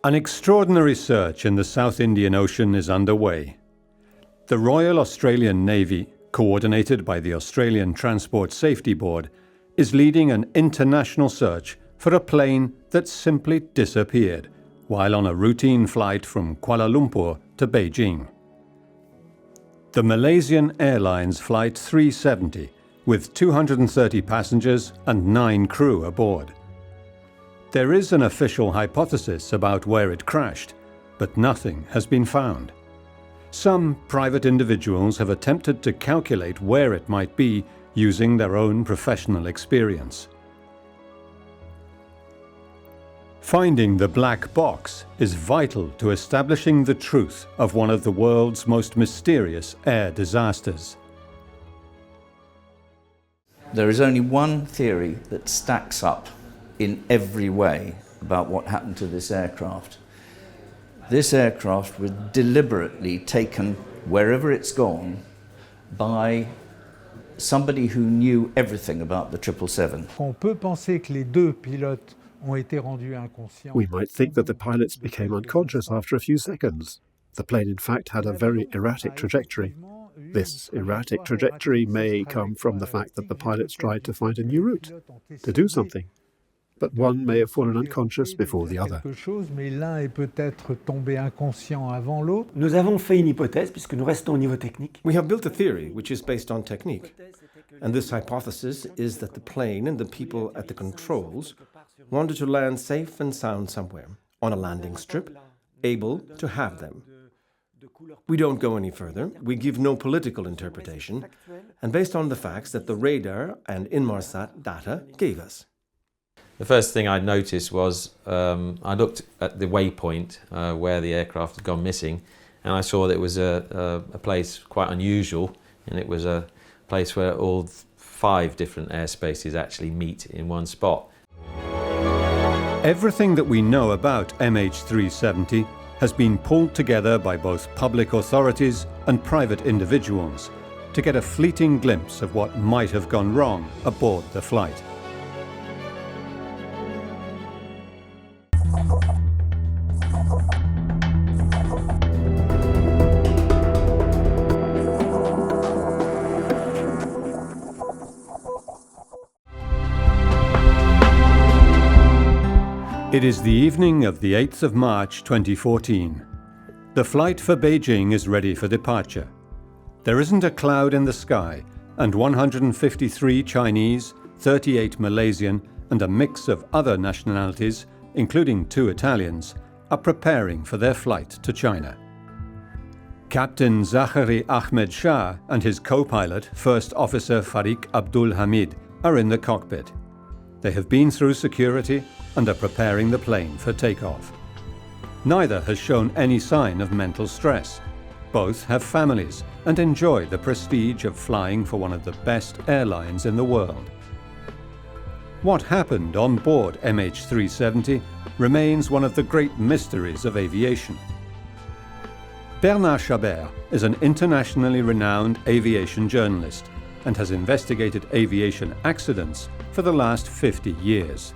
An extraordinary search in the South Indian Ocean is underway. The Royal Australian Navy, coordinated by the Australian Transport Safety Board, is leading an international search for a plane that simply disappeared while on a routine flight from Kuala Lumpur to Beijing. The Malaysian Airlines Flight 370, with 230 passengers and 9 crew aboard. There is an official hypothesis about where it crashed, but nothing has been found. Some private individuals have attempted to calculate where it might be using their own professional experience. Finding the black box is vital to establishing the truth of one of the world's most mysterious air disasters. There is only one theory that stacks up in every way about what happened to this aircraft. This aircraft was deliberately taken wherever it's gone by somebody who knew everything about the 777. On peut penser que les deux pilotes ont été rendus inconscients. We might think that the pilots became unconscious after a few seconds. The plane, in fact, had a very erratic trajectory. This erratic trajectory may come from the fact that the pilots tried to find a new route, to do something. But one may have fallen unconscious before the other. Mais l'un est peut-être tombé inconscient avant l'autre. Nous avons fait une hypothèse puisque nous restons au niveau technique. We have built a theory which is based on technique. And this hypothesis is that the plane and the people at the controls wanted to land safe and sound somewhere, on a landing strip, able to have them. We don't go any further, we give no political interpretation, and based on the facts that the radar and Inmarsat data gave us. The first thing I noticed was I looked at the waypoint where the aircraft had gone missing, and I saw that it was a place quite unusual, and it was a place where all 5 different airspaces actually meet in one spot. Everything that we know about MH370 has been pulled together by both public authorities and private individuals to get a fleeting glimpse of what might have gone wrong aboard the flight. It is the evening of the 8th of March 2014. The flight for Beijing is ready for departure. There isn't a cloud in the sky, and 153 Chinese, 38 Malaysian, and a mix of other nationalities, including 2 Italians, are preparing for their flight to China. Captain Zachary Ahmed Shah and his co-pilot, First Officer Farik Abdul Hamid, are in the cockpit. They have been through security and are preparing the plane for takeoff. Neither has shown any sign of mental stress. Both have families and enjoy the prestige of flying for one of the best airlines in the world. What happened on board MH370 remains one of the great mysteries of aviation. Bernard Chabert is an internationally renowned aviation journalist and has investigated aviation accidents for the last 50 years.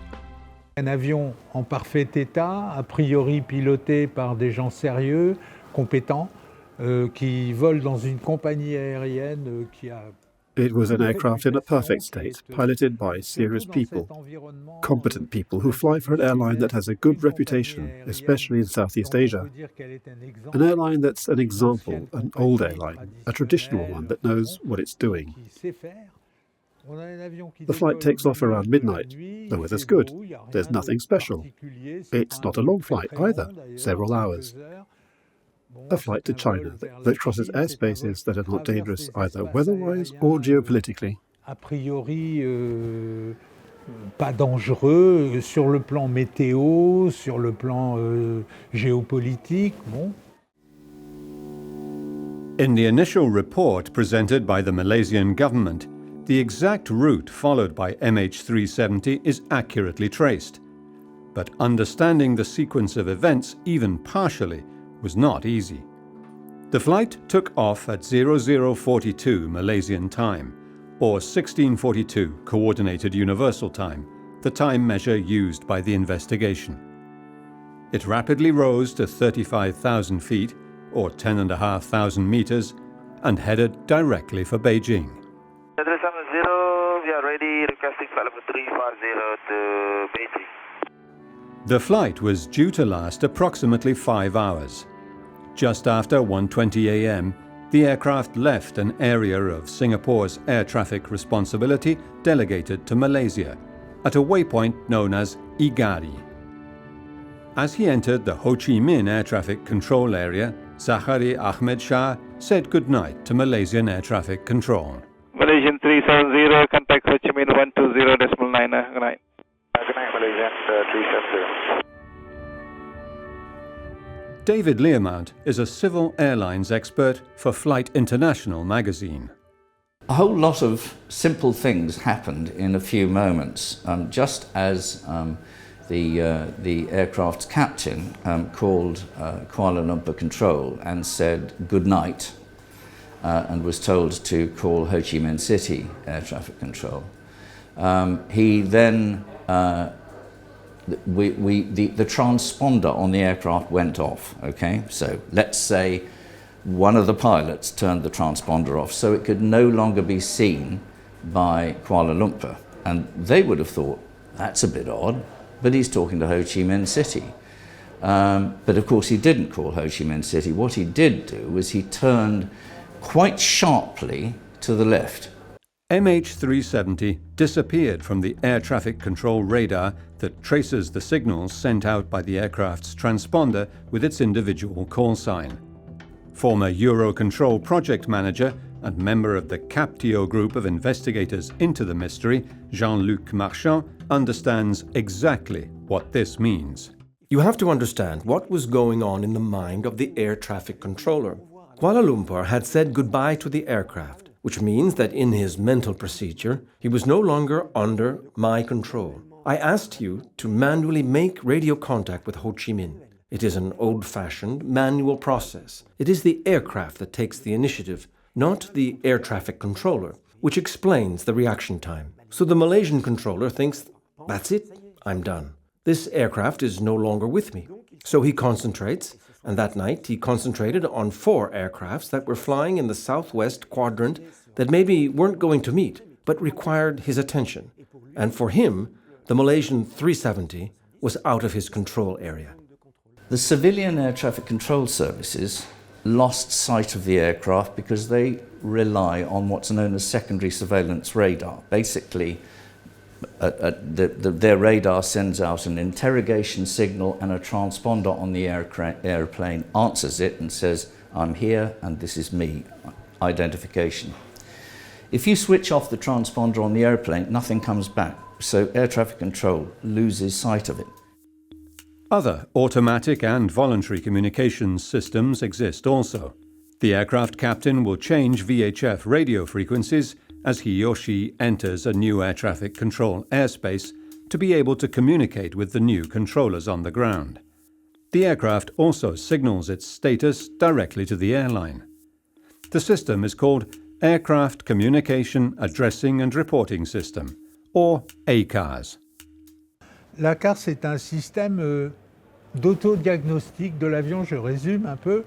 Un avion en parfait état, a priori piloté par des gens sérieux, compétents, qui volent dans une compagnie aérienne qui a... It was an aircraft in a perfect state, piloted by serious people, competent people who fly for an airline that has a good reputation, especially in Southeast Asia. An airline that's an example, an old airline, a traditional one that knows what it's doing. The flight takes off around midnight. The weather's good. There's nothing special. It's not a long flight either, several hours. A flight to China that crosses airspaces that are not dangerous either weather-wise or geopolitically. A priori, pas dangereux sur le plan météo, sur le plan géopolitique, bon. In the initial report presented by the Malaysian government, the exact route followed by MH370 is accurately traced. But understanding the sequence of events, even partially, was not easy. The flight took off at 0042 Malaysian time, or 1642 Coordinated Universal Time, the time measure used by the investigation. It rapidly rose to 35,000 feet, or 10,500 meters, and headed directly for Beijing. 370, we are ready, requesting flight level 340 to Beijing. The flight was due to last approximately 5 hours. Just after 1:20 a.m., the aircraft left an area of Singapore's air traffic responsibility delegated to Malaysia, at a waypoint known as Igari. As he entered the Ho Chi Minh air traffic control area, Zahari Ahmed Shah said goodnight to Malaysian air traffic control. Malaysian 370, contact Ho Chi Minh 120.9. Good night. Good night, Malaysian 370. David Learmount is a civil airlines expert for Flight International magazine. A whole lot of simple things happened in a few moments, just as the aircraft's captain called Kuala Lumpur Control and said good night, and was told to call Ho Chi Minh City Air Traffic Control. He then the transponder on the aircraft went off, okay? So let's say one of the pilots turned the transponder off so it could no longer be seen by Kuala Lumpur. And they would have thought, that's a bit odd, but he's talking to Ho Chi Minh City. But of course he didn't call Ho Chi Minh City. What he did do was he turned quite sharply to the left. MH370 disappeared from the air traffic control radar that traces the signals sent out by the aircraft's transponder with its individual call sign. Former Eurocontrol project manager and member of the CAPTIO group of investigators into the mystery, Jean-Luc Marchand, understands exactly what this means. You have to understand what was going on in the mind of the air traffic controller. Kuala Lumpur had said goodbye to the aircraft, which means that in his mental procedure, he was no longer under my control. I asked you to manually make radio contact with Ho Chi Minh. It is an old-fashioned manual process. It is the aircraft that takes the initiative, not the air traffic controller, which explains the reaction time. So the Malaysian controller thinks, that's it, I'm done. This aircraft is no longer with me. So he concentrates, and that night he concentrated on 4 aircrafts that were flying in the southwest quadrant that maybe weren't going to meet, but required his attention. And for him, the Malaysian 370 was out of his control area. The civilian air traffic control services lost sight of the aircraft because they rely on what's known as secondary surveillance radar. Basically, their radar sends out an interrogation signal, and a transponder on the airplane answers it and says, I'm here and this is me, identification. If you switch off the transponder on the airplane, nothing comes back, so air traffic control loses sight of it. Other automatic and voluntary communications systems exist also. The aircraft captain will change VHF radio frequencies as he or she enters a new air traffic control airspace to be able to communicate with the new controllers on the ground. The aircraft also signals its status directly to the airline. The system is called Aircraft Communication Addressing and Reporting System, or ACARS. L'ACARS, c'est un système d'autodiagnostic de l'avion, je résume un peu.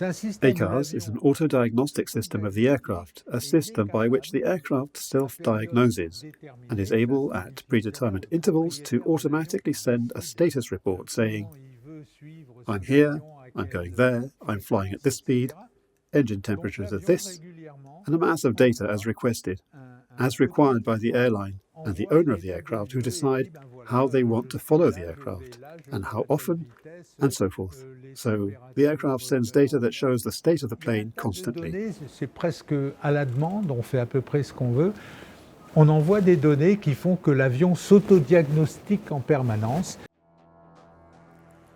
ACARS is an auto-diagnostic system of the aircraft, a system by which the aircraft self-diagnoses and is able at predetermined intervals to automatically send a status report saying, I'm here, I'm going there, I'm flying at this speed, engine temperatures are this, and a mass of data as requested, as required by the airline and the owner of the aircraft, who decide how they want to follow the aircraft and how often, and so forth. So the aircraft sends data that shows the state of the plane constantly. C'est presque à la demande, on fait à peu près ce qu'on veut. On envoie des données qui font que l'avion s'autodiagnostique en permanence.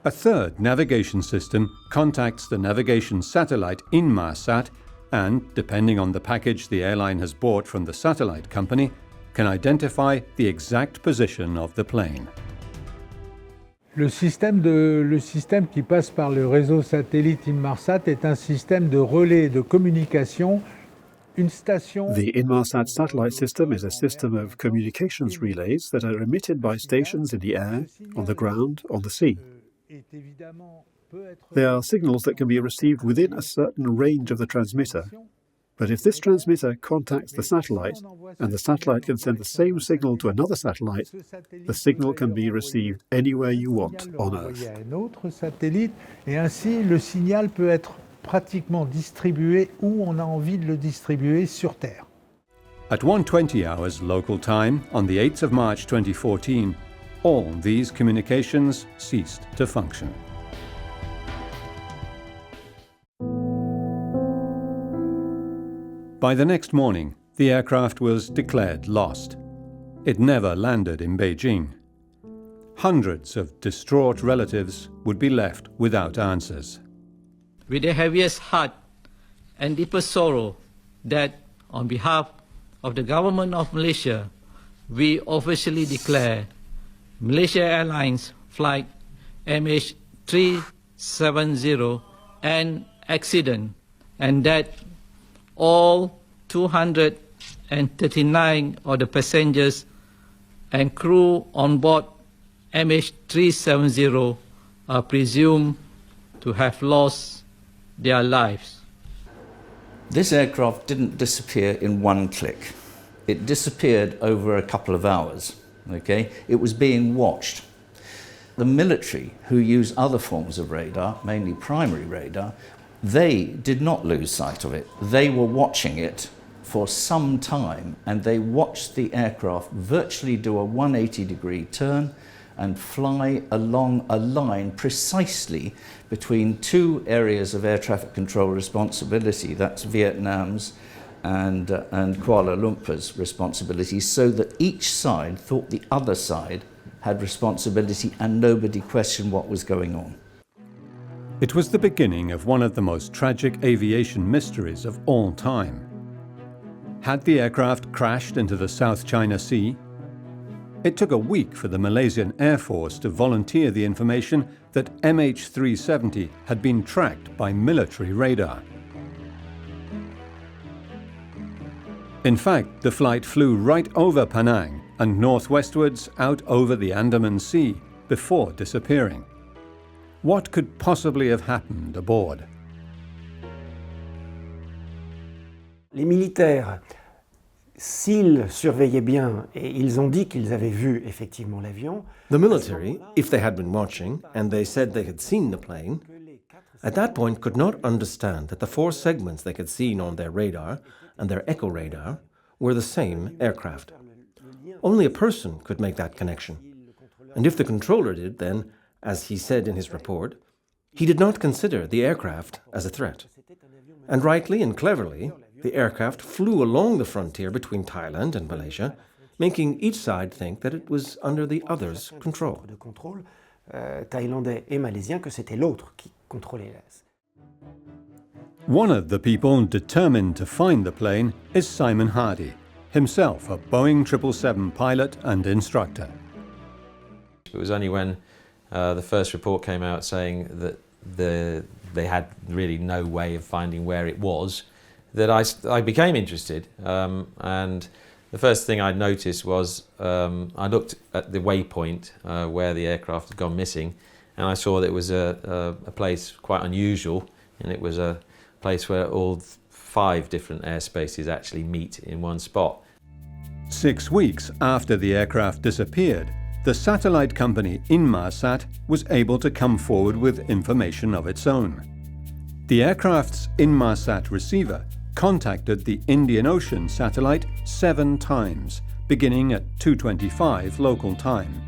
A third navigation system contacts the navigation satellite Inmarsat and, depending on the package the airline has bought from the satellite company, can identify the exact position of the plane. Le système qui passe par le réseau satellite Inmarsat est un système de relais de communication. Une station. The Inmarsat satellite system is a system of communications relays that are emitted by stations in the air, on the ground, on the sea. They are signals that can be received within a certain range of the transmitter. But if this transmitter contacts the satellite, and the satellite can send the same signal to another satellite, the signal can be received anywhere you want on Earth. Un autre satellite, et ainsi le signal peut être pratiquement distribué où on a envie de le distribuer sur Terre. At 1:20 hours local time on the 8th of March 2014, all these communications ceased to function. By the next morning, the aircraft was declared lost. It never landed in Beijing. Hundreds of distraught relatives would be left without answers. With the heaviest heart and deepest sorrow that, on behalf of the government of Malaysia, we officially declare Malaysia Airlines flight MH370 an accident, and that all 239 of the passengers and crew on board MH370 are presumed to have lost their lives. This aircraft didn't disappear in one click. It disappeared over a couple of hours. Okay? It was being watched. The military, who use other forms of radar, mainly primary radar, they did not lose sight of it. They were watching it for some time, and they watched the aircraft virtually do a 180-degree turn and fly along a line precisely between two areas of air traffic control responsibility, that's Vietnam's and Kuala Lumpur's responsibility, so that each side thought the other side had responsibility and nobody questioned what was going on. It was the beginning of one of the most tragic aviation mysteries of all time. Had the aircraft crashed into the South China Sea? It took a week for the Malaysian Air Force to volunteer the information that MH370 had been tracked by military radar. In fact, the flight flew right over Penang and northwestwards out over the Andaman Sea before disappearing. What could possibly have happened aboard? Les militaires, s'ils surveillaient bien, et ils ont dit qu'ils avaient vu effectivement l'avion. The military, if they had been watching and they said they had seen the plane, at that point could not understand that the four segments they had seen on their radar and their echo radar were the same aircraft. Only a person could make that connection. And if the controller did, then, as he said in his report, he did not consider the aircraft as a threat. And rightly and cleverly, the aircraft flew along the frontier between Thailand and Malaysia, making each side think that it was under the other's control. De contrôle thaïlandais et malaisien, que c'était l'autre qui contrôlait. One of the people determined to find the plane is Simon Hardy, himself a Boeing 777 pilot and instructor. It was only when the first report came out saying that they had really no way of finding where it was that I became interested. And the first thing I noticed was I looked at the waypoint where the aircraft had gone missing, and I saw that it was a place quite unusual, and it was a place where all 5 different airspaces actually meet in one spot. 6 weeks after the aircraft disappeared, the satellite company Inmarsat was able to come forward with information of its own. The aircraft's Inmarsat receiver contacted the Indian Ocean satellite 7 times, beginning at 2:25 local time,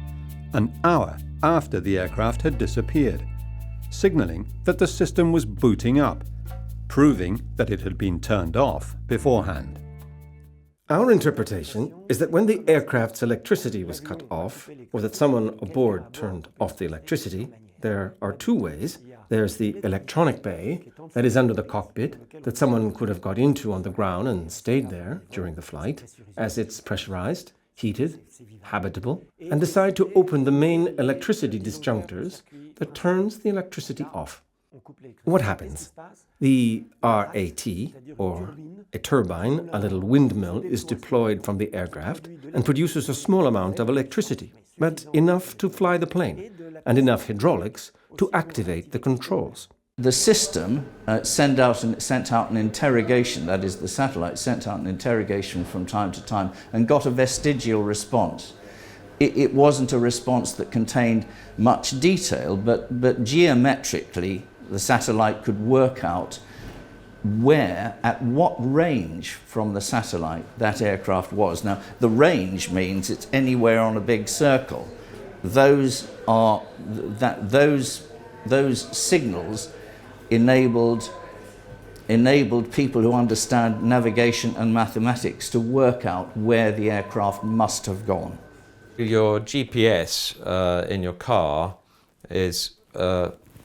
an hour after the aircraft had disappeared, signaling that the system was booting up, proving that it had been turned off beforehand. Our interpretation is that when the aircraft's electricity was cut off, or that someone aboard turned off the electricity, there are 2 ways. There's the electronic bay, that is under the cockpit, that someone could have got into on the ground and stayed there during the flight, as it's pressurized, heated, habitable, and decide to open the main electricity disjunctors that turns the electricity off. What happens? The RAT, or a turbine, a little windmill, is deployed from the aircraft and produces a small amount of electricity, but enough to fly the plane, and enough hydraulics to activate the controls. The system sent out an interrogation, that is, the satellite sent out an interrogation from time to time and got a vestigial response. It wasn't a response that contained much detail, but geometrically the satellite could work out at what range from the satellite that aircraft was. Now, the range means it's anywhere on a big circle. Those signals enabled people who understand navigation and mathematics to work out where the aircraft must have gone. Your GPS in your car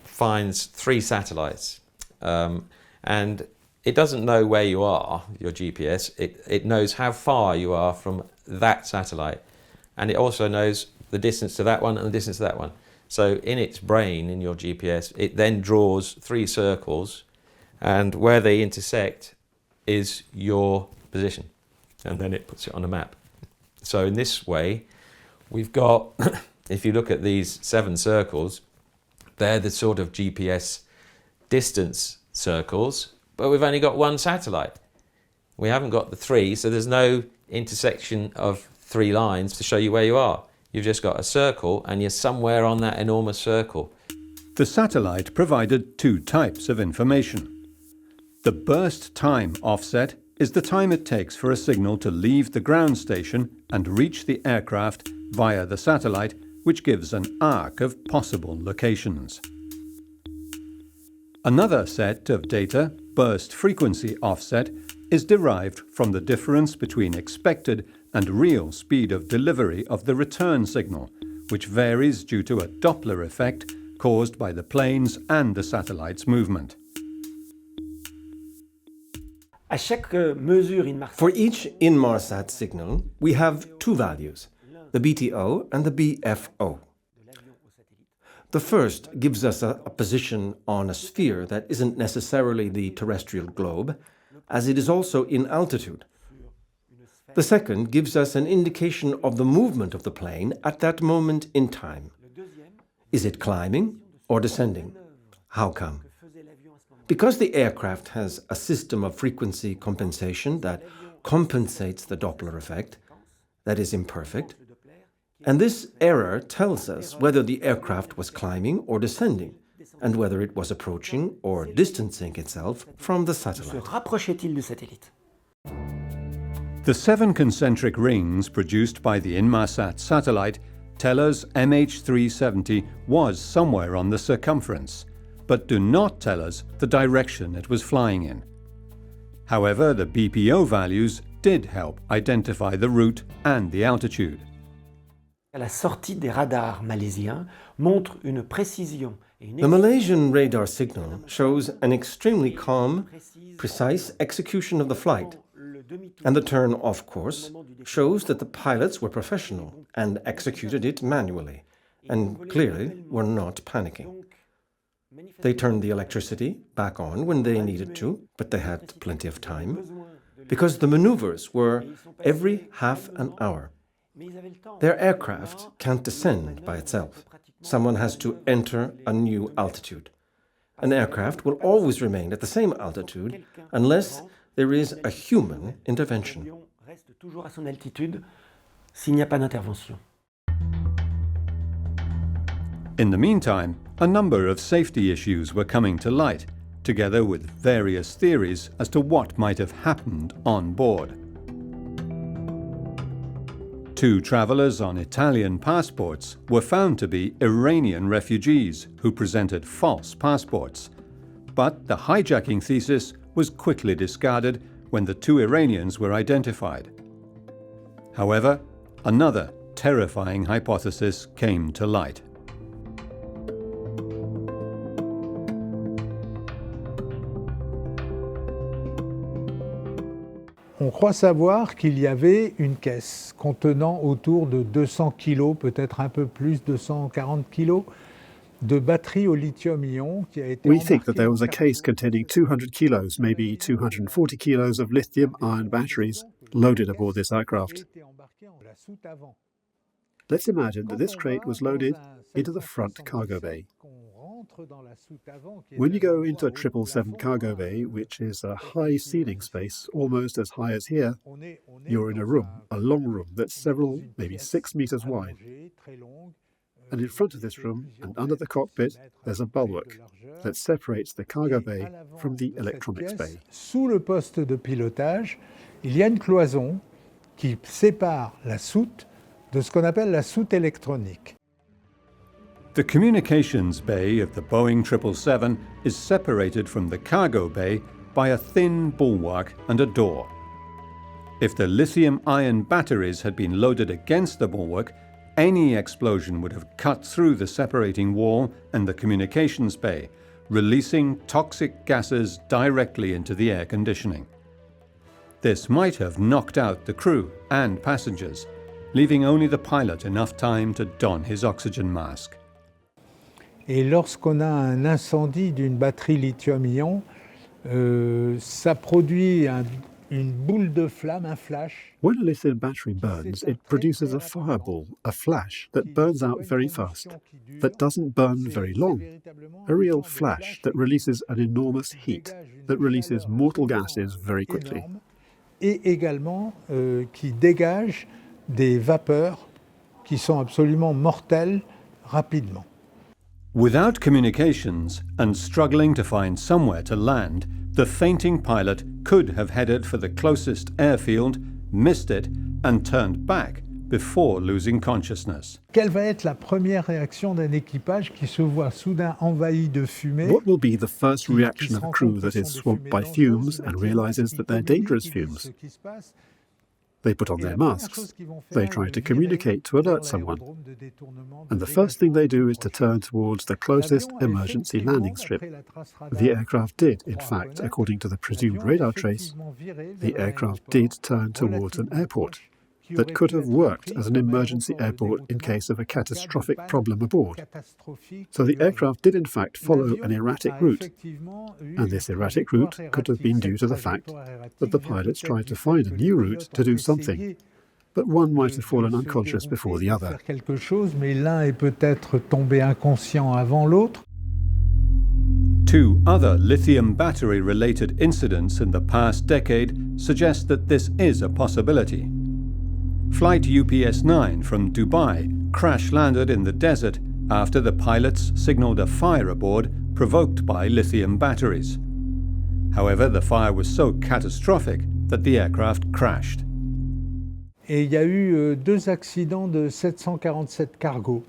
finds 3 satellites, and it doesn't know where you are, your GPS. It knows how far you are from that satellite, and it also knows the distance to that one and the distance to that one. So in its brain, in your GPS, it then draws 3 circles, and where they intersect is your position, and then it puts it on a map. So in this way, we've got, if you look at these 7 circles, they're the sort of GPS distance circles, but we've only got 1 satellite. We haven't got the 3, so there's no intersection of 3 lines to show you where you are. You've just got a circle, and you're somewhere on that enormous circle. The satellite provided 2 types of information. The burst time offset is the time it takes for a signal to leave the ground station and reach the aircraft via the satellite, which gives an arc of possible locations. Another set of data, burst frequency offset, is derived from the difference between expected and real speed of delivery of the return signal, which varies due to a Doppler effect caused by the plane's and the satellite's movement. For each Inmarsat signal, we have 2 values, the BTO and the BFO. The first gives us a position on a sphere that isn't necessarily the terrestrial globe, as it is also in altitude. The second gives us an indication of the movement of the plane at that moment in time. Is it climbing or descending? How come? Because the aircraft has a system of frequency compensation that compensates the Doppler effect, that is imperfect, and this error tells us whether the aircraft was climbing or descending, and whether it was approaching or distancing itself from the satellite. The 7 concentric rings produced by the Inmarsat satellite tell us MH370 was somewhere on the circumference, but do not tell us the direction it was flying in. However, the BPO values did help identify the route and the altitude. La sortie des radars malaisiens montre une précision. The Malaysian radar signal shows an extremely calm, precise execution of the flight, and the turn-off course shows that the pilots were professional and executed it manually, and clearly were not panicking. They turned the electricity back on when they needed to, but they had plenty of time, because the maneuvers were every half an hour. Their aircraft can't descend by itself. Someone has to enter a new altitude. An aircraft will always remain at the same altitude unless there is a human intervention. In the meantime, a number of safety issues were coming to light, together with various theories as to what might have happened on board. 2 travellers on Italian passports were found to be Iranian refugees who presented false passports. But the hijacking thesis was quickly discarded when the 2 Iranians were identified. However, another terrifying hypothesis came to light. On croit savoir qu'il y avait une caisse contenant autour de 200 kg, peut-être un peu plus, 240 kg, de batteries au lithium-ion qui a été We think that there was a case containing 200 kilos, maybe 240 kilos of lithium-ion batteries loaded aboard this aircraft. Let's imagine that this crate was loaded into the front cargo bay. When you go into a 777 cargo bay, which is a high ceiling space, almost as high as here, you're in a room, a long room that's several, maybe 6 meters wide. And in front of this room and under the cockpit, there's a bulwark that separates the cargo bay from the electronics bay. Sous le poste de pilotage, il y a une cloison qui sépare la soute de ce qu'on appelle la soute électronique. The communications bay of the Boeing 777 is separated from the cargo bay by a thin bulwark and a door. If the lithium-ion batteries had been loaded against the bulwark, any explosion would have cut through the separating wall and the communications bay, releasing toxic gases directly into the air conditioning. This might have knocked out the crew and passengers, leaving only the pilot enough time to don his oxygen mask. Et lorsqu'on a un incendie d'une batterie lithium-ion, ça produit une boule de flamme, un flash. When a lithium battery burns, it produces a fireball, a flash that burns out very fast, that doesn't burn very long. A real flash that releases an enormous heat, that releases mortal gases very quickly. Et également qui dégage des vapeurs qui sont absolument mortelles rapidement. Without communications and struggling to find somewhere to land, the fainting pilot could have headed for the closest airfield, missed it, and turned back before losing consciousness. Quelle va être la première réaction d'un équipage qui se voit soudain envahi de fumée? What will be the first reaction of a crew that is swamped by fumes and realizes that they're dangerous fumes? They put on their masks. They try to communicate to alert someone. And the first thing they do is to turn towards the closest emergency landing strip. The aircraft did, in fact, according to the presumed radar trace, the aircraft did turn towards an airport that could have worked as an emergency airport in case of a catastrophic problem aboard. So the aircraft did in fact follow an erratic route, and this erratic route could have been due to the fact that the pilots tried to find a new route to do something, but one might have fallen unconscious before the other. Quelque chose, mais l'un est peut-être tombé inconscient avant l'autre. Two other lithium battery-related incidents in the past decade suggest that this is a possibility. Flight UPS-9 from Dubai crash-landed in the desert after the pilots signaled a fire aboard provoked by lithium batteries. However, the fire was so catastrophic that the aircraft crashed. Et il y a eu deux accidents de 747 cargos.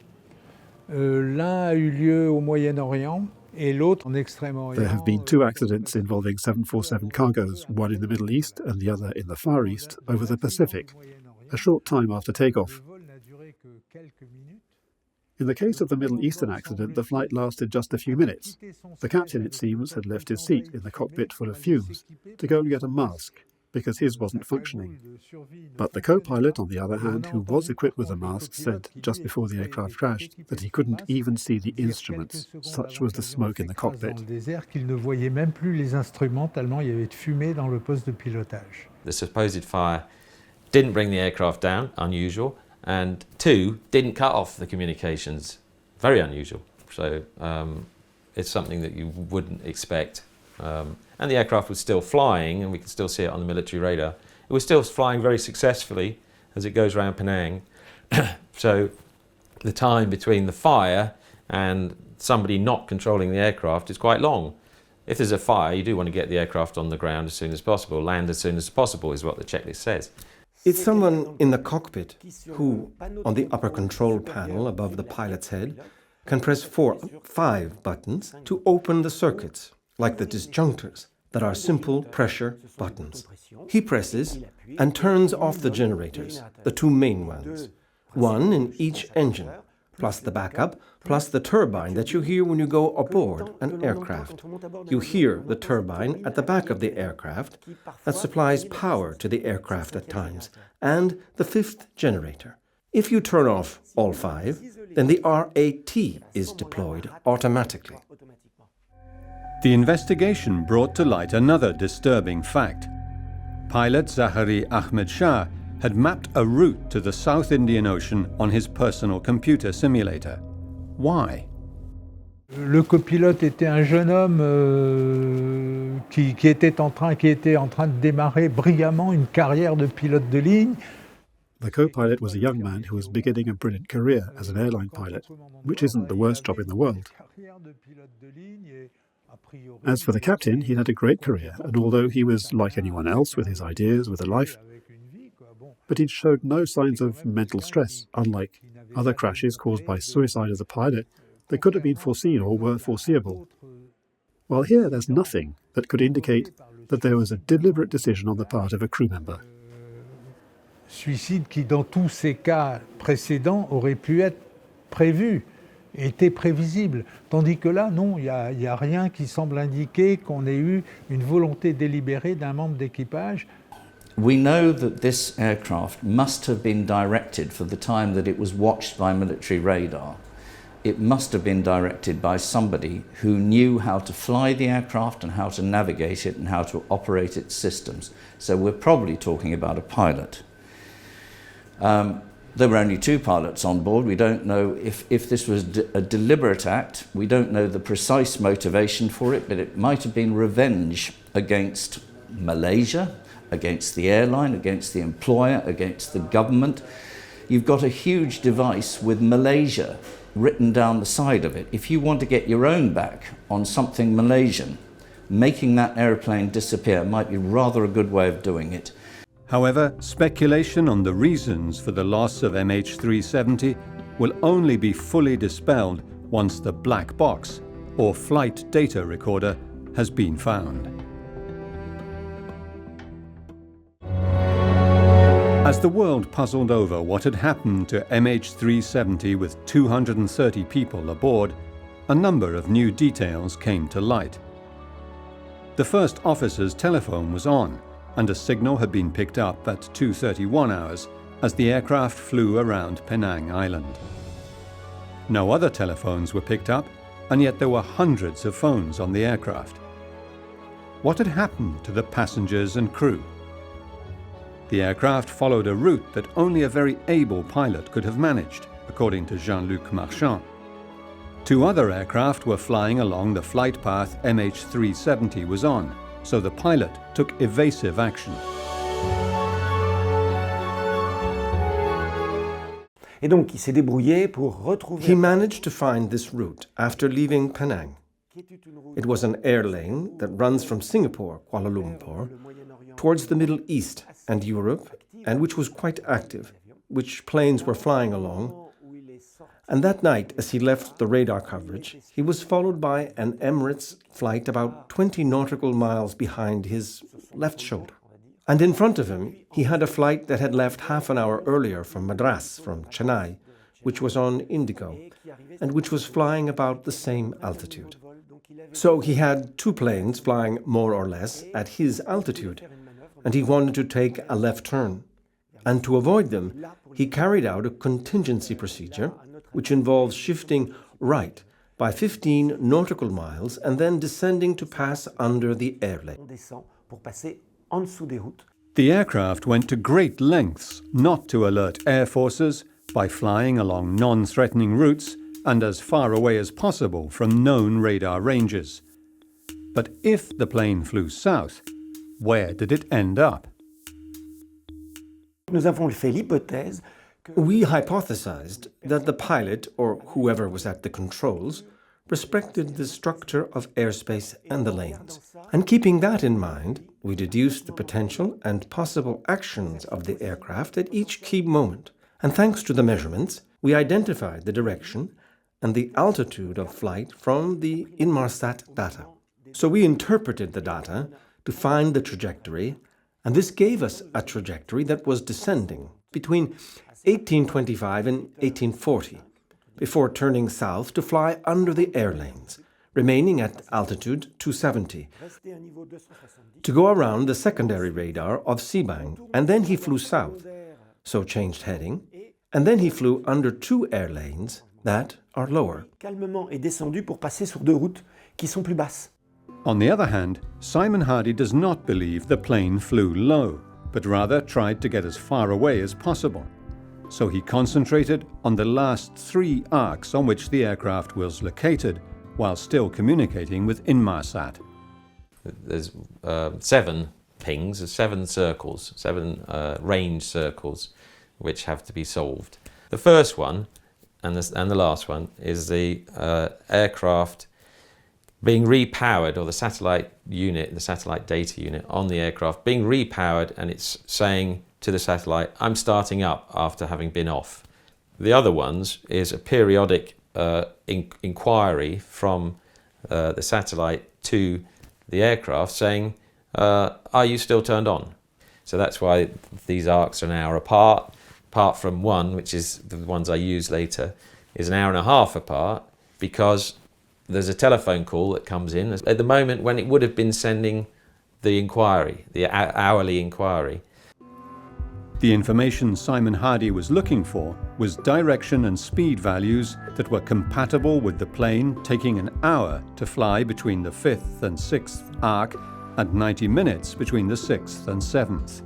L'un a eu lieu au Moyen-Orient et l'autre en Extrême-Orient. There have been two accidents involving 747 cargoes, one in the Middle East and the other in the Far East, over the Pacific, a short time after takeoff. In the case of the Middle Eastern accident, the flight lasted just a few minutes. The captain, it seems, had left his seat in the cockpit full of fumes to go and get a mask, because his wasn't functioning. But the co-pilot, on the other hand, who was equipped with a mask, said just before the aircraft crashed that he couldn't even see the instruments. Such was the smoke in the cockpit. Qu'il ne voyait même plus les instruments tellement il y avait de fumée dans le poste de pilotage. The supposed fire didn't bring the aircraft down, unusual, and two, didn't cut off the communications, very unusual. So it's something that you wouldn't expect. And the aircraft was still flying, and we can still see it on the military radar. It was still flying very successfully as it goes around Penang. So the time between the fire and somebody not controlling the aircraft is quite long. If there's a fire, you do want to get the aircraft on the ground as soon as possible, land as soon as possible is what the checklist says. It's someone in the cockpit who, on the upper control panel above the pilot's head, can press 4 or 5 buttons to open the circuits, like the disjunctors, that are simple pressure buttons. He presses and turns off the generators, the two main ones, one in each engine, plus the backup, plus the turbine that you hear when you go aboard an aircraft. You hear the turbine at the back of the aircraft that supplies power to the aircraft at times, and the 5th generator. If you turn off all 5, then the RAT is deployed automatically. The investigation brought to light another disturbing fact. Pilot Zahari Ahmed Shah had mapped a route to the South Indian Ocean on his personal computer simulator. Why? Le copilote était un jeune homme qui était en train de démarrer brillamment une carrière de pilote de ligne. The co-pilot was a young man who was beginning a brilliant career as an airline pilot, which isn't the worst job in the world. As for the captain, he'd had a great career, and although he was like anyone else with his ideas, with a life, but he'd showed no signs of mental stress, unlike other crashes caused by suicide of the pilot that could have been foreseen or were foreseeable. While here there's nothing that could indicate that there was a deliberate decision on the part of a crew member. Suicide qui, dans tous ces cas précédents, aurait pu être prévu, était prévisible. Tandis que là, non, il n'y a rien qui semble indiquer qu'on ait eu une volonté délibérée d'un membre d'équipage. We know that this aircraft must have been directed for the time that it was watched by military radar. It must have been directed by somebody who knew how to fly the aircraft and how to navigate it and how to operate its systems. So we're probably talking about a pilot. There were only 2 pilots on board. We don't know if this was a deliberate act. We don't know the precise motivation for it, but it might have been revenge against Malaysia, against the airline, against the employer, against the government. You've got a huge device with Malaysia written down the side of it. If you want to get your own back on something Malaysian, making that airplane disappear might be rather a good way of doing it. However, speculation on the reasons for the loss of MH370 will only be fully dispelled once the black box, or flight data recorder, has been found. As the world puzzled over what had happened to MH370 with 230 people aboard, a number of new details came to light. The first officer's telephone was on, and a signal had been picked up at 2:31 hours as the aircraft flew around Penang Island. No other telephones were picked up, and yet there were hundreds of phones on the aircraft. What had happened to the passengers and crew? The aircraft followed a route that only a very able pilot could have managed, according to Jean-Luc Marchand. 2 other aircraft were flying along the flight path MH370 was on, so the pilot took evasive action. Et donc, il s'est débrouillé pour retrouver... He managed to find this route after leaving Penang. It was an air lane that runs from Singapore, Kuala Lumpur, towards the Middle East and Europe, and which was quite active, which planes were flying along. And that night, as he left the radar coverage, he was followed by an Emirates flight about 20 nautical miles behind his left shoulder. And in front of him, he had a flight that had left half an hour earlier from Madras, from Chennai, which was on Indigo, and which was flying about the same altitude. So he had 2 planes flying more or less at his altitude, and he wanted to take a left turn. And to avoid them, he carried out a contingency procedure, which involves shifting right by 15 nautical miles and then descending to pass under the air lane. The aircraft went to great lengths not to alert air forces by flying along non-threatening routes and as far away as possible from known radar ranges. But if the plane flew south, where did it end up? Nous avons fait l'hypothèse. We hypothesized that the pilot, or whoever was at the controls, respected the structure of airspace and the lanes. And keeping that in mind, we deduced the potential and possible actions of the aircraft at each key moment. And thanks to the measurements, we identified the direction and the altitude of flight from the Inmarsat data. So we interpreted the data to find the trajectory, and this gave us a trajectory that was descending between 1825 and 1840, before turning south to fly under the air lanes, remaining at altitude 270, to go around the secondary radar of Sebang, and then he flew south, so changed heading, and then he flew under 2 air lanes that are lower. Calmement est descendu pour passer sur 2 routes qui sont plus basses. On the other hand, Simon Hardy does not believe the plane flew low, but rather tried to get as far away as possible. So he concentrated on the last 3 arcs on which the aircraft was located, while still communicating with Inmarsat. There's 7 pings, 7 circles, 7 range circles, which have to be solved. The first one, and the last one, is the aircraft being repowered, or the satellite unit, the satellite data unit on the aircraft being repowered, and it's saying to the satellite, I'm starting up after having been off. The other ones is a periodic inquiry from the satellite to the aircraft saying, are you still turned on? So that's why these arcs are an hour apart from one, which is the ones I use later, is an hour and a half apart, because there's a telephone call that comes in at the moment when it would have been sending the inquiry, the hourly inquiry. The information Simon Hardy was looking for was direction and speed values that were compatible with the plane taking an hour to fly between the 5th and 6th arc and 90 minutes between the 6th and 7th.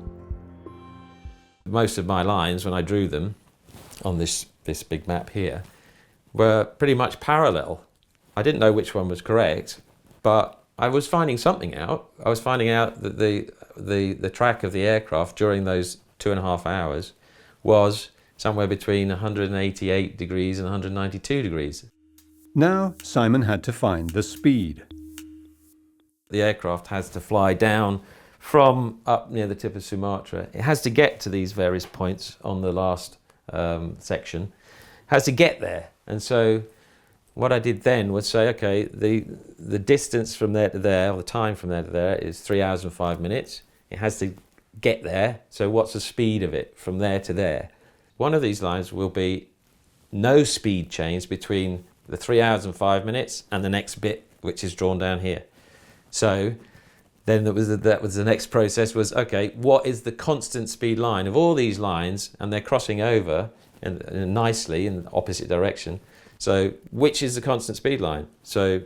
Most of my lines, when I drew them on this big map here, were pretty much parallel. I didn't know which one was correct, but I was finding something out. I was finding out that the track of the aircraft during those 2.5 hours was somewhere between 188 degrees and 192 degrees. Now Simon had to find the speed. The aircraft has to fly down from up near the tip of Sumatra. It has to get to these various points on the last section. It has to get there. And so what I did then was say, okay, the distance from there to there, or the time from there to there, is 3 hours and 5 minutes. It has to get there. So what's the speed of it from there to there? One of these lines will be no speed change between the 3 hours and 5 minutes and the next bit, which is drawn down here. So then that was the next process was, okay, what is the constant speed line of all these lines? And they're crossing over and nicely in the opposite direction. So which is the constant speed line? So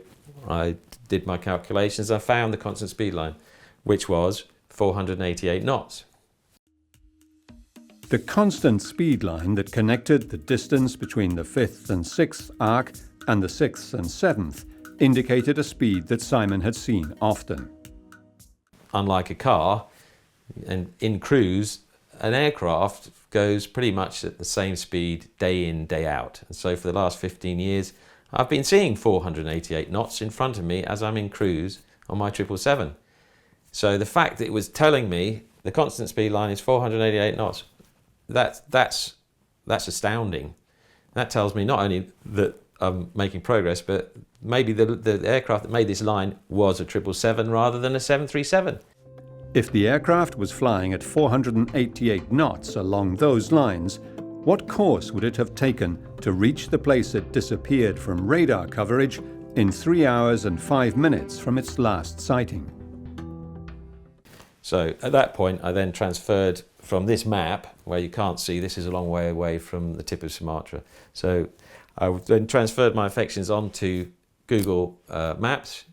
I did my calculations. I found the constant speed line, which was 488 knots. The constant speed line that connected the distance between the 5th and 6th arc and the 6th and 7th indicated a speed that Simon had seen often. Unlike a car, and in cruise, an aircraft goes pretty much at the same speed day in, day out. And so for the last 15 years, I've been seeing 488 knots in front of me as I'm in cruise on my 777. So the fact that it was telling me the constant speed line is 488 knots, that's astounding. That tells me not only that I'm making progress, but maybe the aircraft that made this line was a 777 rather than a 737. If the aircraft was flying at 488 knots along those lines, what course would it have taken to reach the place it disappeared from radar coverage in 3 hours and 5 minutes from its last sighting? So at that point, I then transferred from this map, where you can't see, this is a long way away from the tip of Sumatra. So I then transferred my affections onto Google Maps,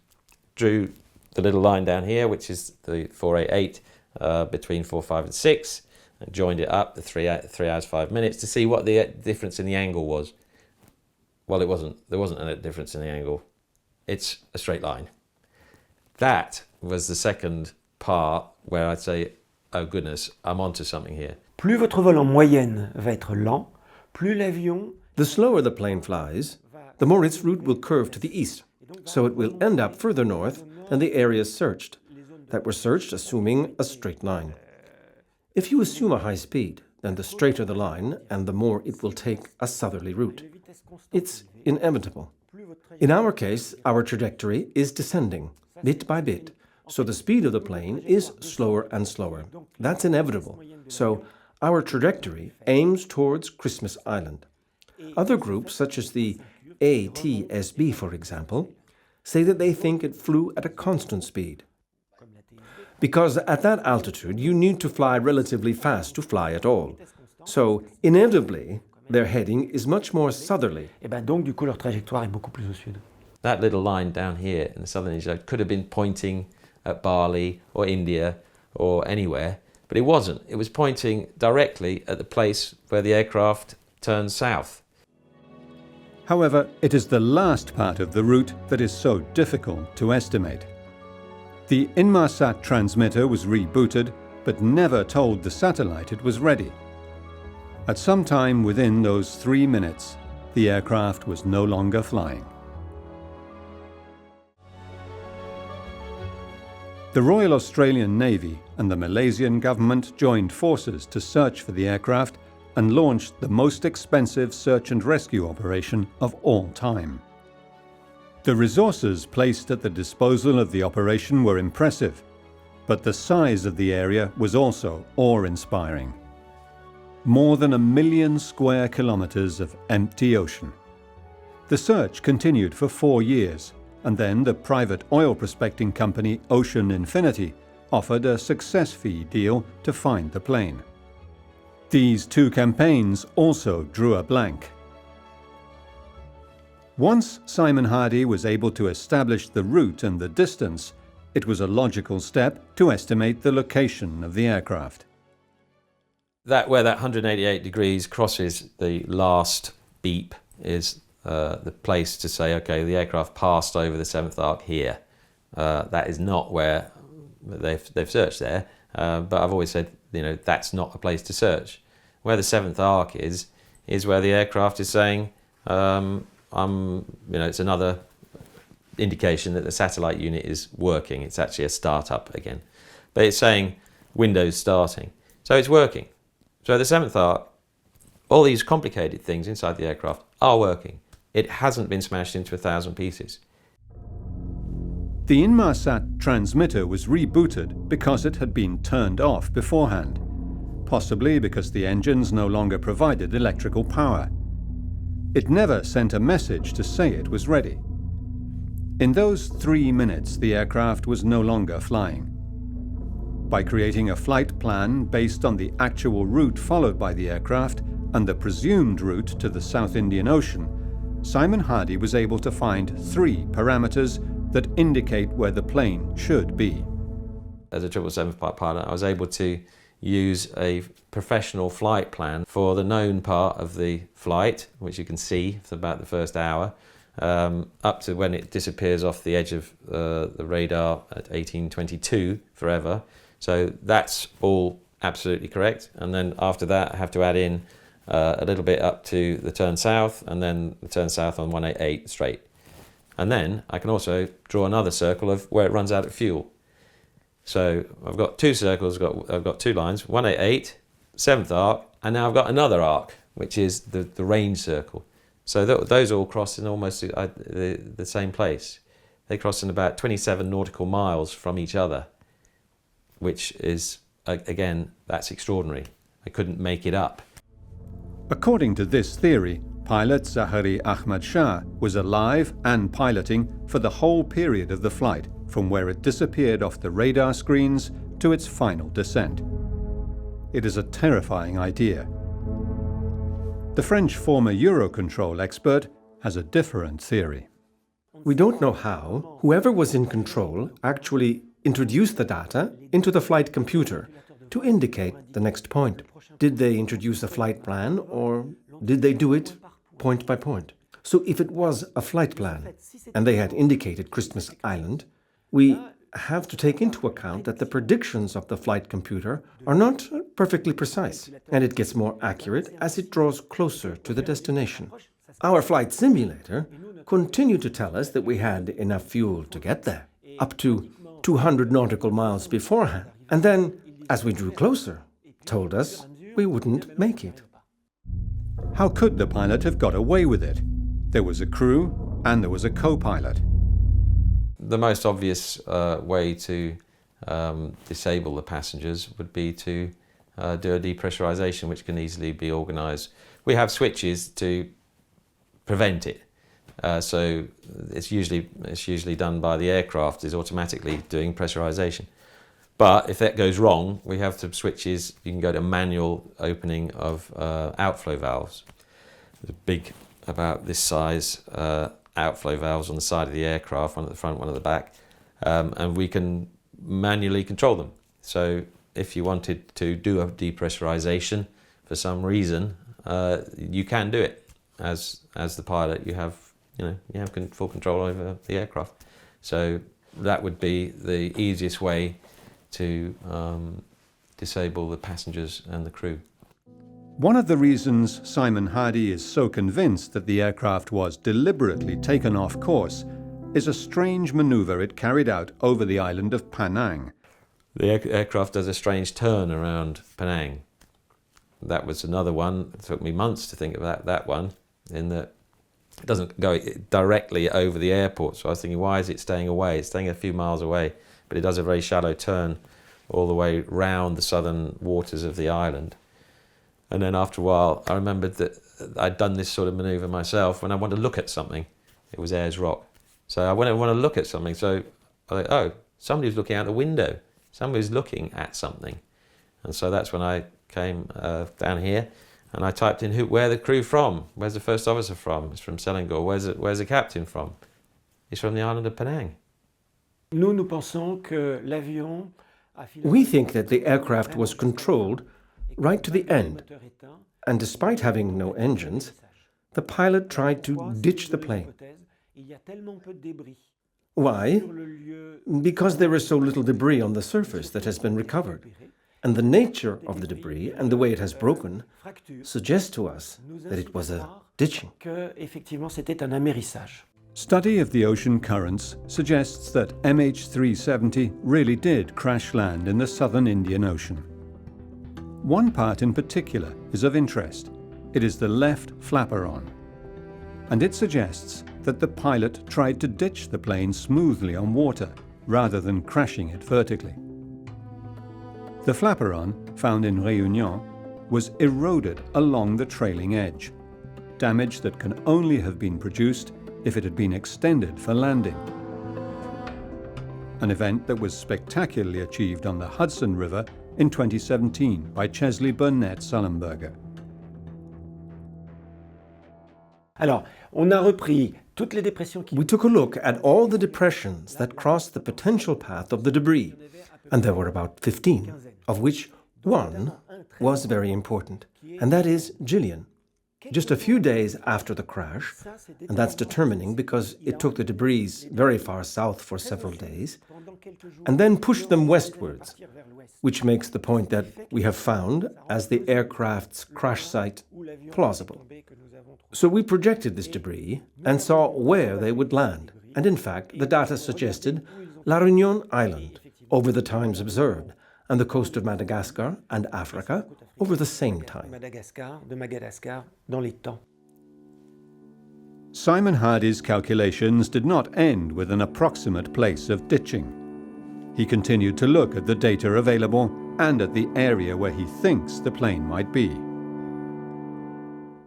drew the little line down here, which is the 488 between 4, 5 and 6, and joined it up, the 3 hours, 5 minutes, to see what the difference in the angle was. Well, there wasn't a difference in the angle. It's a straight line. That was the second part where I'd say, oh goodness, I'm onto something here. Plus votre vol en moyenne va être lent, plus l'avion... The slower the plane flies, the more its route will curve to the east, so it will end up further north than the areas searched, that were searched assuming a straight line. If you assume a high speed, then the straighter the line and the more it will take a southerly route. It's inevitable. In our case, our trajectory is descending, bit by bit, so the speed of the plane is slower and slower. That's inevitable. So our trajectory aims towards Christmas Island. Other groups, such as the ATSB, for example, say that they think it flew at a constant speed. Because at that altitude, you need to fly relatively fast to fly at all. So, inevitably, their heading is much more southerly. Et ben donc, du coup, leur trajectoire est beaucoup plus au sud. That little line down here in the southern Asia could have been pointing at Bali or India or anywhere, But it wasn't. It was pointing directly at the place where the aircraft turned south. However, it is the last part of the route that is so difficult to estimate. The Inmarsat transmitter was rebooted, but never told the satellite it was ready. At some time within those 3 minutes, the aircraft was no longer flying. The Royal Australian Navy and the Malaysian government joined forces to search for the aircraft and launched the most expensive search and rescue operation of all time. The resources placed at the disposal of the operation were impressive, but the size of the area was also awe-inspiring. More than 1 million square kilometers of empty ocean. The search continued for 4 years, and then the private oil prospecting company Ocean Infinity offered a success fee deal to find the plane. These 2 campaigns also drew a blank. Once Simon Hardy was able to establish the route and the distance, it was a logical step to estimate the location of the aircraft. Where that 188 degrees crosses the last beep is the place to say, okay, the aircraft passed over the 7th arc here. That is not where they've searched there, but I've always said, that's not a place to search. Where the 7th arc is where the aircraft is saying, it's another indication that the satellite unit is working. It's actually a start-up again. But it's saying Windows starting. So it's working. So the 7th arc, all these complicated things inside the aircraft are working. It hasn't been smashed into 1,000 pieces. The Inmarsat transmitter was rebooted because it had been turned off beforehand, possibly because the engines no longer provided electrical power. It never sent a message to say it was ready. In those 3 minutes, the aircraft was no longer flying. By creating a flight plan based on the actual route followed by the aircraft and the presumed route to the South Indian Ocean, Simon Hardy was able to find 3 parameters that indicate where the plane should be. As a 777 pilot, I was able to use a professional flight plan for the known part of the flight, which you can see for about the first hour, up to when it disappears off the edge of the radar at 1822 forever. So that's all absolutely correct. And then after that, I have to add in a little bit up to the turn south, and then the turn south on 188 straight. And then I can also draw another circle of where it runs out of fuel. So I've got 2 circles, I've got 2 lines, 188, 7th arc, and now I've got another arc, which is the range circle. So those all cross in almost the same place. They cross in about 27 nautical miles from each other, which is, again, that's extraordinary. I couldn't make it up. According to this theory, pilot Zahari Ahmad Shah was alive and piloting for the whole period of the flight, from where it disappeared off the radar screens to its final descent. It is a terrifying idea. The French former Eurocontrol expert has a different theory. We don't know how whoever was in control actually introduced the data into the flight computer to indicate the next point. Did they introduce a flight plan, or did they do it point by point? So if it was a flight plan and they had indicated Christmas Island, we have to take into account that the predictions of the flight computer are not perfectly precise, and it gets more accurate as it draws closer to the destination. Our flight simulator continued to tell us that we had enough fuel to get there, up to 200 nautical miles beforehand, and then, as we drew closer, told us we wouldn't make it. How could the pilot have got away with it? There was a crew and there was a co-pilot. The most obvious way to disable the passengers would be to do a depressurization, which can easily be organised. We have switches to prevent it. So it's usually done by the aircraft, is automatically doing pressurization. But if that goes wrong, we have some switches. You can go to manual opening of outflow valves. There's a big, about this size, outflow valves on the side of the aircraft, one at the front, one at the back, and we can manually control them. So if you wanted to do a depressurization for some reason, you can do it. As the pilot, you have full control over the aircraft. So that would be the easiest way to disable the passengers and the crew. One of the reasons Simon Hardy is so convinced that the aircraft was deliberately taken off course is a strange maneuver it carried out over the island of Penang. The aircraft does a strange turn around Penang. That was another one. It took me months to think about that one, in that it doesn't go directly over the airport. So I was thinking, why is it staying away? It's staying a few miles away, but it does a very shallow turn all the way round the southern waters of the island. And then after a while, I remembered that I'd done this sort of maneuver myself when I wanted to look at something. It was Ayers Rock. So I want to look at something. So I thought, oh, somebody's looking out the window. Somebody's looking at something. And so that's when I came down here and I typed in where the crew from? Where's the first officer from? It's from Selangor. Where's the captain from? He's from the island of Penang. We think that the aircraft was controlled right to the end, and despite having no engines, the pilot tried to ditch the plane. Why? Because there is so little debris on the surface that has been recovered, and the nature of the debris and the way it has broken suggests to us that it was a ditching. Study of the ocean currents suggests that MH370 really did crash land in the southern Indian Ocean. One part in particular is of interest. It is the left flaperon, and it suggests that the pilot tried to ditch the plane smoothly on water rather than crashing it vertically. The flaperon, found in Réunion, was eroded along the trailing edge, damage that can only have been produced if it had been extended for landing. An event that was spectacularly achieved on the Hudson River in 2017 by Chesley Burnett Sullenberger. We took a look at all the depressions that crossed the potential path of the debris, and there were about 15, of which one was very important, and that is Gillian. Just a few days after the crash, and that's determining because it took the debris very far south for several days, and then pushed them westwards, which makes the point that we have found as the aircraft's crash site plausible. So we projected this debris and saw where they would land, and in fact the data suggested La Réunion Island over the times observed, and the coast of Madagascar and Africa over the same time. Simon Hardy's calculations did not end with an approximate place of ditching. He continued to look at the data available and at the area where he thinks the plane might be.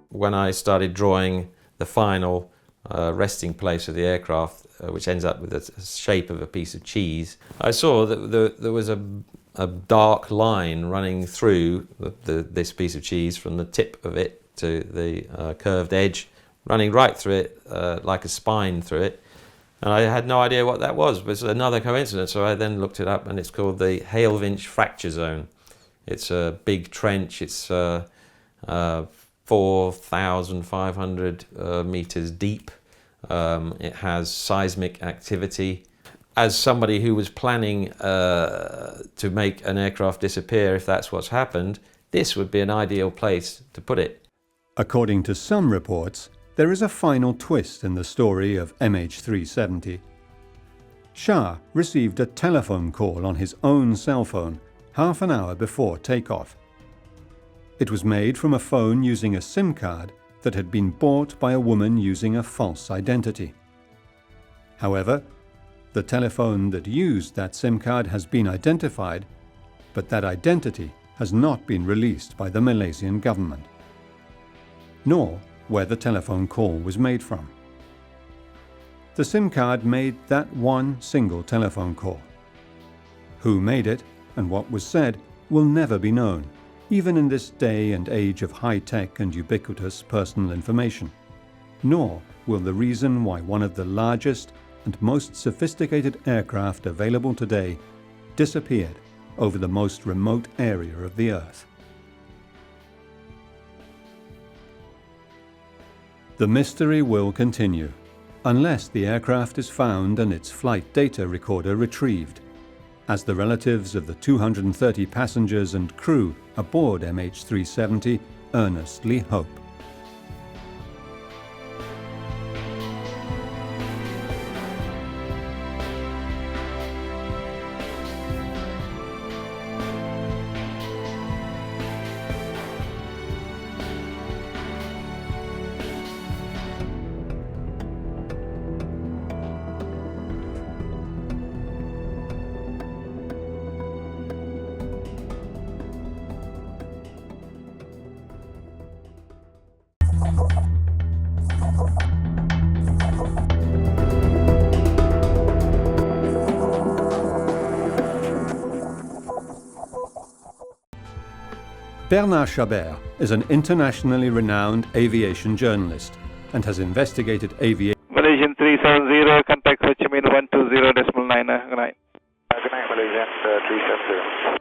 When I started drawing the final resting place of the aircraft, which ends up with the shape of a piece of cheese, I saw that there was a dark line running through this piece of cheese from the tip of it to the curved edge, running right through it like a spine through it. And I had no idea what that was. It was another coincidence, so I then looked it up, and it's called the Halevinch Fracture Zone. It's a big trench. It's 4,500 meters deep. It has seismic activity. As somebody who was planning to make an aircraft disappear, if that's what's happened, this would be an ideal place to put it. According to some reports, there is a final twist in the story of MH370. Shah received a telephone call on his own cell phone half an hour before takeoff. It was made from a phone using a SIM card that had been bought by a woman using a false identity. However, the telephone that used that SIM card has been identified, but that identity has not been released by the Malaysian government, nor where the telephone call was made from. The SIM card made that one single telephone call. Who made it and what was said will never be known, even in this day and age of high-tech and ubiquitous personal information, nor will the reason why one of the largest and most sophisticated aircraft available today disappeared over the most remote area of the Earth. The mystery will continue, unless the aircraft is found and its flight data recorder retrieved, as the relatives of the 230 passengers and crew aboard MH370 earnestly hope. Bernard Chabert is an internationally renowned aviation journalist and has investigated aviation. Malaysian 370, contact Ho Chi Minh 120.9. Good night. Good night, Malaysian 370.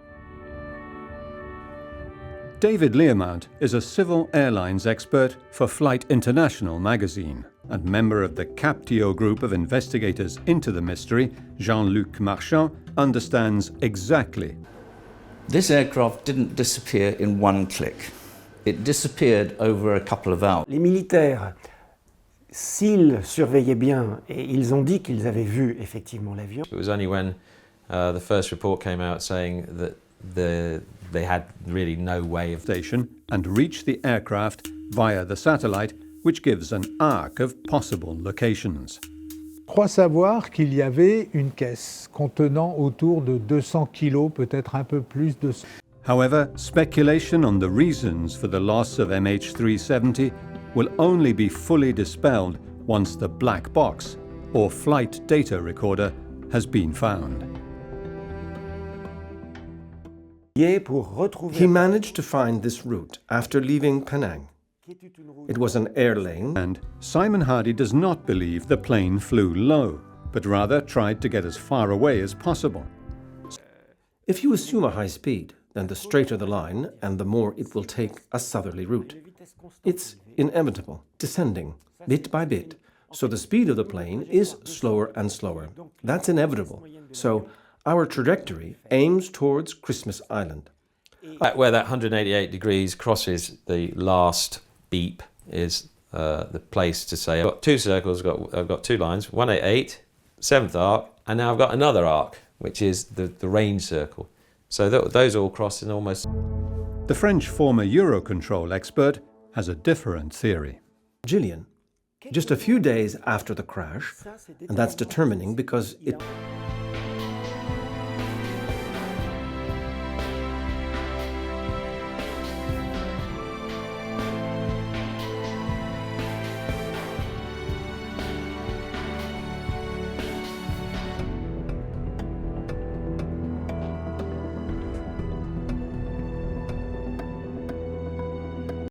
David Learmount is a civil airlines expert for Flight International magazine and member of the Captio group of investigators into the mystery. Jean-Luc Marchand understands exactly. This aircraft didn't disappear in one click. It disappeared over a couple of hours. Les militaires, s'ils surveillaient bien, et ils ont dit qu'ils avaient vu effectivement l'avion. It was only when the first report came out saying that they had really no way of Station and reach the aircraft via the satellite, which gives an arc of possible locations. Je crois savoir qu'il y avait une caisse contenant autour de 200 kilos, peut-être un peu plus de... However, speculation on the reasons for the loss of MH370 will only be fully dispelled once the black box, or flight data recorder, has been found. He managed to find this route after leaving Penang. It was an air lane, And Simon Hardy does not believe the plane flew low, but rather tried to get as far away as possible. if you assume a high speed, then the straighter the line and the more it will take a southerly route. It's inevitable, descending, bit by bit, so the speed of the plane is slower and slower. That's inevitable. So our trajectory aims towards Christmas Island. Where that 188 degrees crosses the last beep is the place to say, I've got two circles, I've got two lines, 188, 7th arc, and now I've got another arc, which is the range circle. So those all cross in almost... The French former Eurocontrol expert has a different theory. Gillian, just a few days after the crash, and that's determining because it